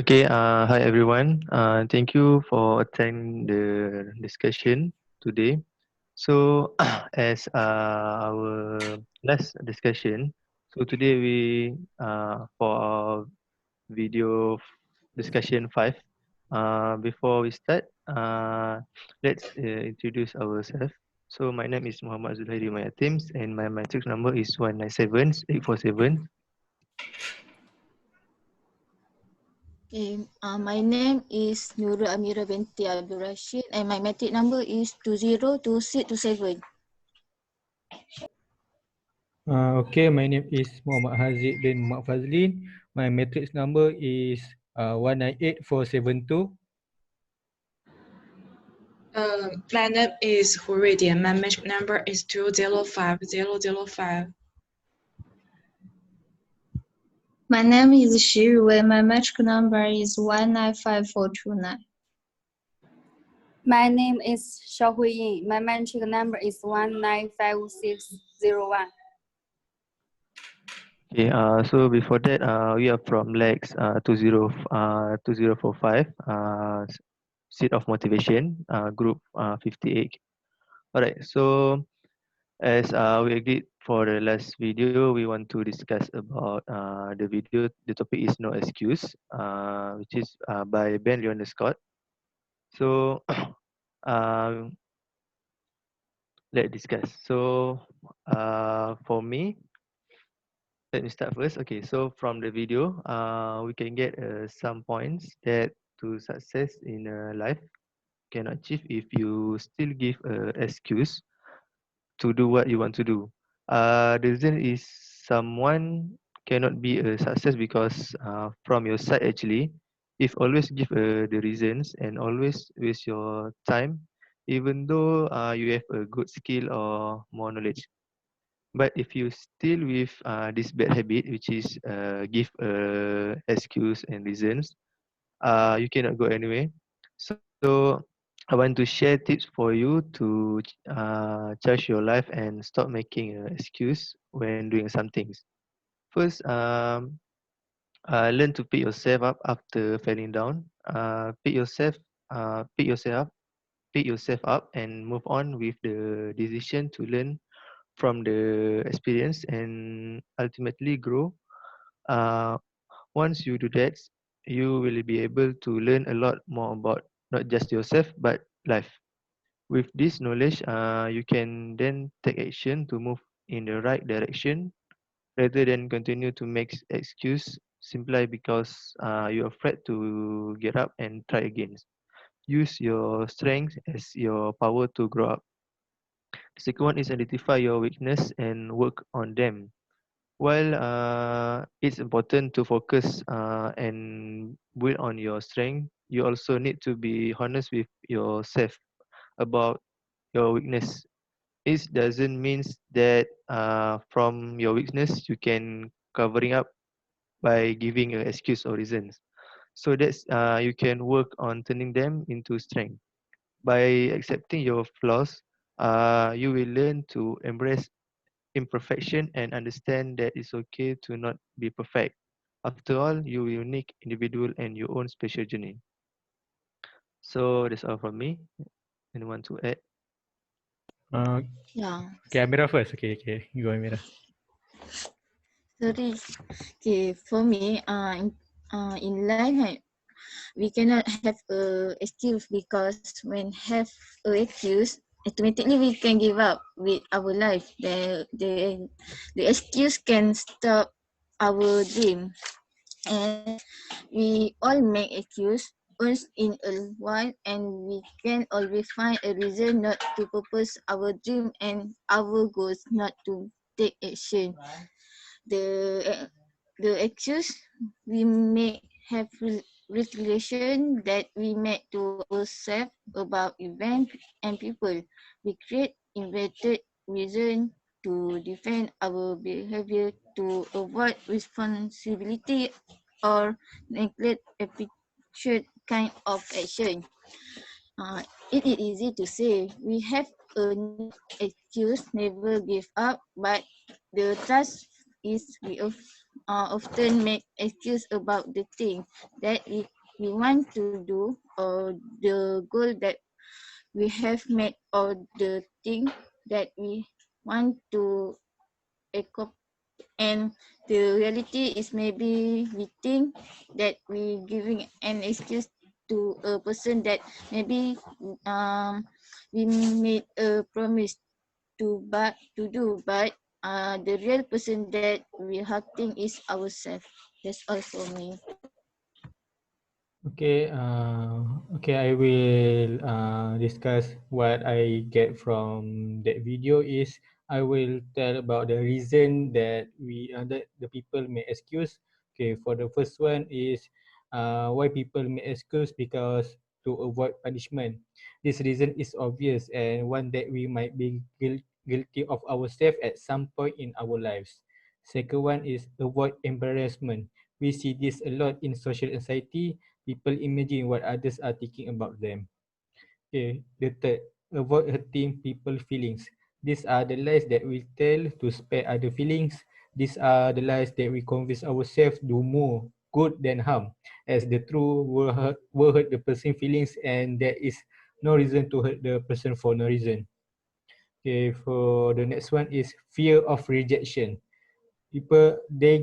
Okay, hi everyone. Thank you for attending the discussion today. So, as our last discussion, so today we for our video discussion 5. Before we start, let's introduce ourselves. So, my name is Muhammad Zulhairi Mayatims, and my matrix number is 197847. My name is Nurul Amira binti Abdul Rashid and my matric number is 202627. Okay, my name is Muhammad Haziq bin Muhammad Fazlin. My matrix number is 198472. My name is Hu Ruidian. My match number is 205005. My name is Xu Wei. My match number is 195429. My name is Xiao Huiyin. My matric number is 195601. Okay, so before that, we are from LAX 2045, Seat of Motivation, Group 58. Alright, so as we agreed for the last video, we want to discuss about the video. The topic is No Excuse, which is by Ben Leon Scott. So, um, let's discuss. So, for me, let me start first. Okay, so from the video, we can get some points that to success in life can achieve if you still give excuse to do what you want to do. The reason is someone cannot be a success because from your side actually, if always give the reasons and always waste your time, even though you have a good skill or more knowledge. But if you still with this bad habit, which is give excuse and reasons, you cannot go anywhere. So I want to share tips for you to charge your life and stop making an excuse when doing some things. First, learn to pick yourself up after falling down. Pick yourself up, pick yourself up, and move on with the decision to learn from the experience and ultimately grow. Uh, Once you do that, you will be able to learn a lot more about not just yourself but life. With this knowledge, you can then take action to move in the right direction rather than continue to make excuse simply because you're afraid to get up and try again. Use your strength as your power to grow up. The second one is identify your weakness and work on them. While it's important to focus and build on your strength, you also need to be honest with yourself about your weakness. It doesn't mean that from your weakness you can covering up by giving an excuse or reasons. So that's you can work on turning them into strength. By accepting your flaws, you will learn to embrace imperfection and understand that it's okay to not be perfect. After all, you're a unique individual and your own special journey. So that's all from me. Anyone to add? Yeah, Okay, Amira first. Okay. You go, Amira. sorry. Okay, for me, in life, we cannot have a excuse because when have a excuse, automatically we can give up with our life. The excuse can stop our dream, and we all make excuse once in a while, and we can always find a reason not to purpose our dream and our goals, not to take action. The the excuse we make have relation that we make to ourselves about events and people. We create invented reason to defend our behavior, to avoid responsibility or neglect a future kind of action. It is easy to say we have a excuse, never give up, but the trust is often make excuse about the thing that we want to do, or the goal that we have made, or the thing that we want to accomplish. And the reality is maybe we think that we giving an excuse to a person that maybe we made a promise to do, but the real person that we hurting is ourselves. That's all for me. Okay, I will discuss what I get from that video is I will tell about the reason that that the people may excuse. Okay, for the first one is why people may excuse because to avoid punishment. This reason is obvious and one that we might be guilty of ourselves at some point in our lives. Second one is avoid embarrassment. We see this a lot in social anxiety. People imagine what others are thinking about them. Okay, the third, avoid hurting people's feelings. These are the lies that we tell to spare other feelings. These are the lies that we convince ourselves do more good than harm, as the truth will hurt the person's feelings and there is no reason to hurt the person for no reason. Okay, for the next one is fear of rejection. People they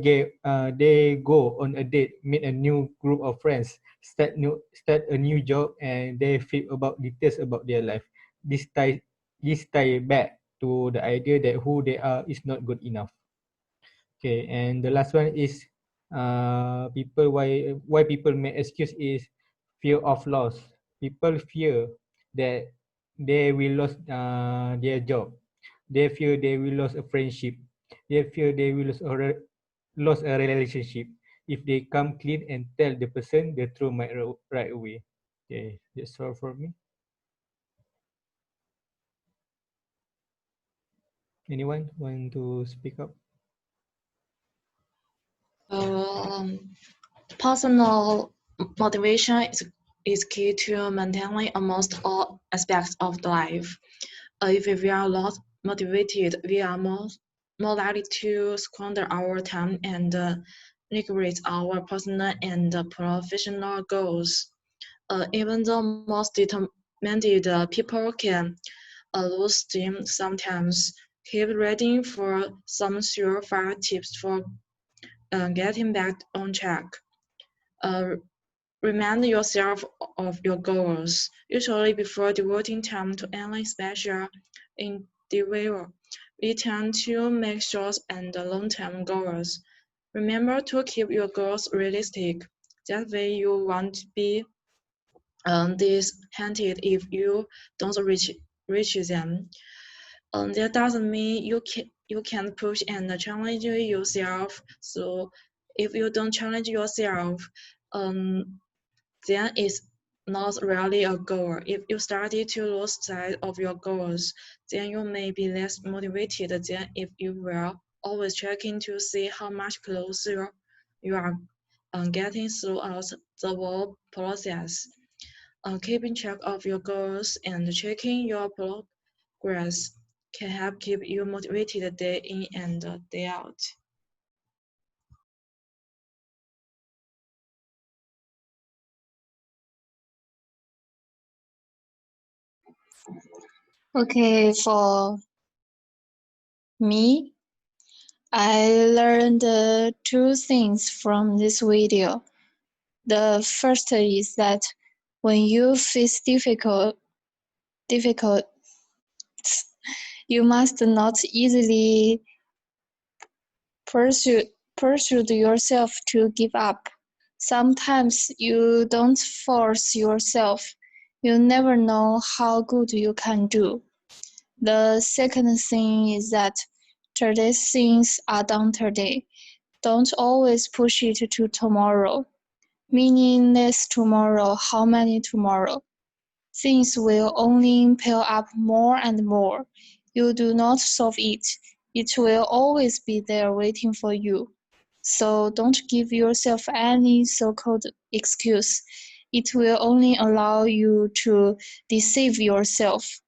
go on a date, meet a new group of friends, start a new job, and they feel about details about their life. This tie back to the idea that who they are is not good enough. Okay, and the last one is people why people make excuse is fear of loss. People fear that they will lose their job. They fear they will lose a friendship. They fear they will lose a relationship. If they come clean and tell the person the truth right away. Okay, that's all for me. Anyone want to speak up? Personal motivation is key to maintaining almost all aspects of the life. If we are not motivated, we are more likely to squander our time and neglect our personal and professional goals. Even the most determined people can lose steam sometimes. Keep reading for some surefire tips for getting back on track. Uh, Remind yourself of your goals, usually before devoting time to any special endeavor. We tend to make short and long-term goals. Remember to keep your goals realistic. That way you won't be disheartened if you don't reach them. That doesn't mean you can't push and challenge yourself. So if you don't challenge yourself, then it's not really a goal. If you started to lose sight of your goals, then you may be less motivated than if you were always checking to see how much closer you are getting throughout the whole process. Keeping track of your goals and checking your progress can help keep you motivated day in and day out. Okay, for me, I learned two things from this video. The first is that when you face difficult, you must not easily persuade yourself to give up. Sometimes you don't force yourself. You never know how good you can do. The second thing is that today's things are done today. Don't always push it to tomorrow. Meaningless tomorrow, how many tomorrow? Things will only pile up more and more. You do not solve it. It will always be there waiting for you. So don't give yourself any so-called excuse. It will only allow you to deceive yourself.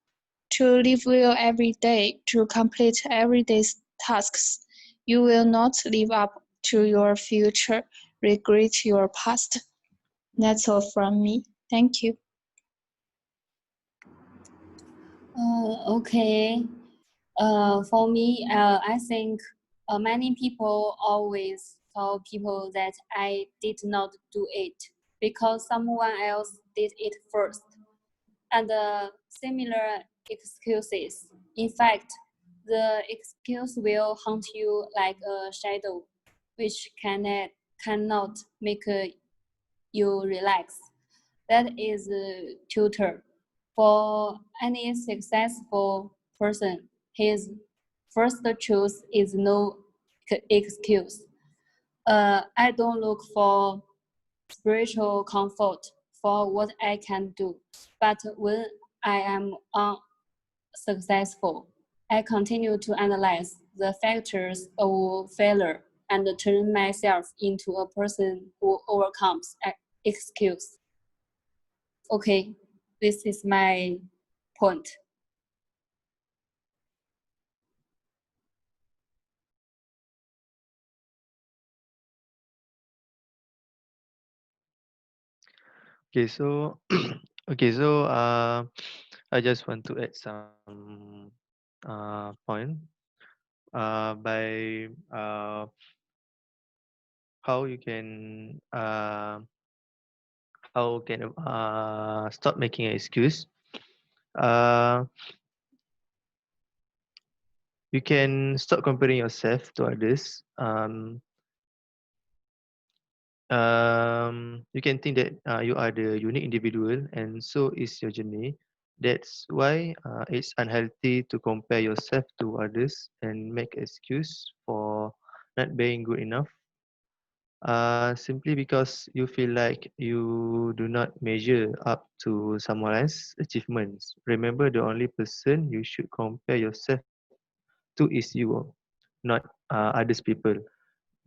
To live well every day, to complete everyday's tasks. You will not live up to your future, regret your past. That's all from me. Thank you. Okay. For me, I think many people always tell people that I did not do it because someone else did it first, and similar excuses. In fact, the excuse will haunt you like a shadow, which cannot make you relax. That is a tutor. For any successful person, his first choice is no excuse. I don't look for spiritual comfort for what I can do, but when I am unsuccessful, I continue to analyze the factors of failure and turn myself into a person who overcomes excuse. Okay, this is my point. Okay, so okay, so I just want to add some point by how you can stop making an excuse. Uh, you can stop comparing yourself to others. You can think that you are the unique individual, and so is your journey. That's why it's unhealthy to compare yourself to others and make excuse for not being good enough. Simply because you feel like you do not measure up to someone else's achievements. Remember, the only person you should compare yourself to is you, not others people.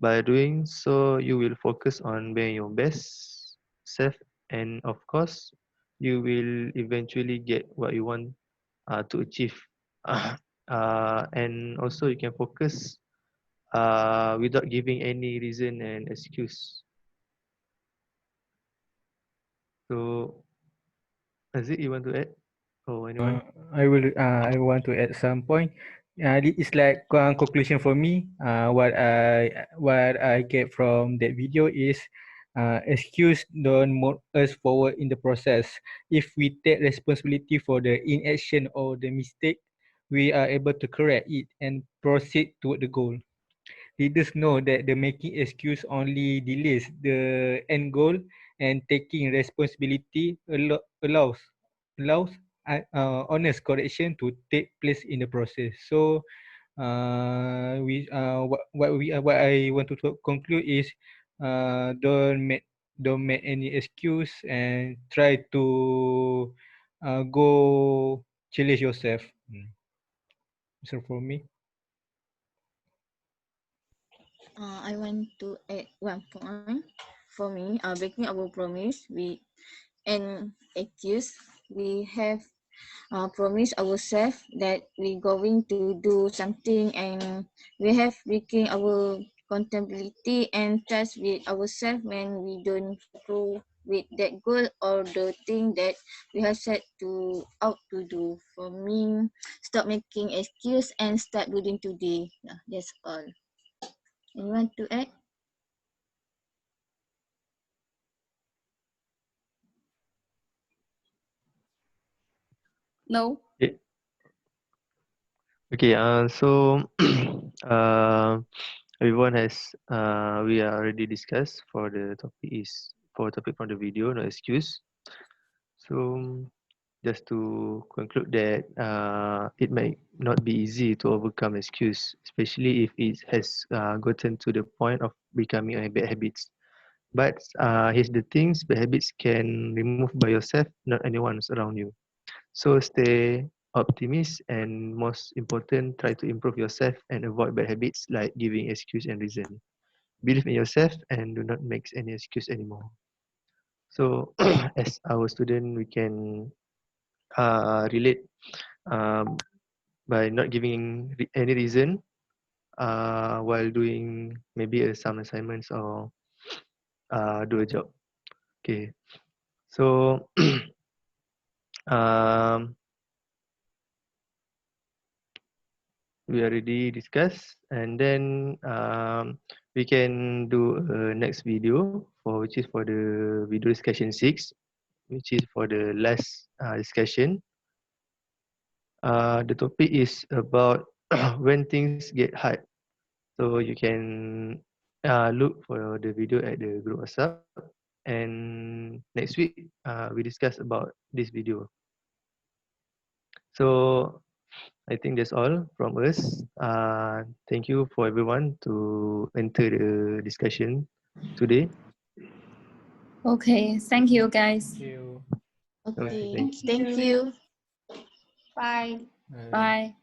By doing so, you will focus on being your best self, and of course, you will eventually get what you want to achieve. And also, you can focus without giving any reason and excuse. So, is it you want to add? Or anyone? I want to add some point. It's like conclusion for me. What I get from that video is excuse don't move us forward in the process. If we take responsibility for the inaction or the mistake, we are able to correct it and proceed toward the goal. Leaders know that the making excuse only delays the end goal, and taking responsibility allows honest correction to take place in the process. So, what I want to conclude is, don't make any excuse and try to go challenge yourself. So for me. I want to add one point. For me, breaking our promise, we and accuse, we have promised ourselves that we going to do something, and we have breaking our accountability and trust with ourselves when we don't follow with that goal or the thing that we have set to out to do. For me, stop making excuse and start doing today. Yeah, that's all. Anyone to add? No. Okay. Okay. So uh, everyone has we are already discussed for the topic is for topic from the video, no excuse. So just to conclude that it may not be easy to overcome excuse, especially if it has gotten to the point of becoming a bad habits. But here's the things: bad habits can remove by yourself, not anyone's around you. So stay optimist, and most important, try to improve yourself and avoid bad habits like giving excuse and reason. Believe in yourself and do not make any excuse anymore. So as our student, we can relate um, by not giving any reason while doing maybe some assignments or do a job. Okay, so um, we already discussed, and then we can do a next video for which is for the video discussion 6, which is for the last discussion. The topic is about when things get hard. So you can look for the video at the group WhatsApp, and next week we discuss about this video. So I think that's all from us. Thank you for everyone to enter the discussion today. Okay, thank you guys. Thank you. Okay, Okay, thank Thank thank you. you. Bye. Bye. Bye.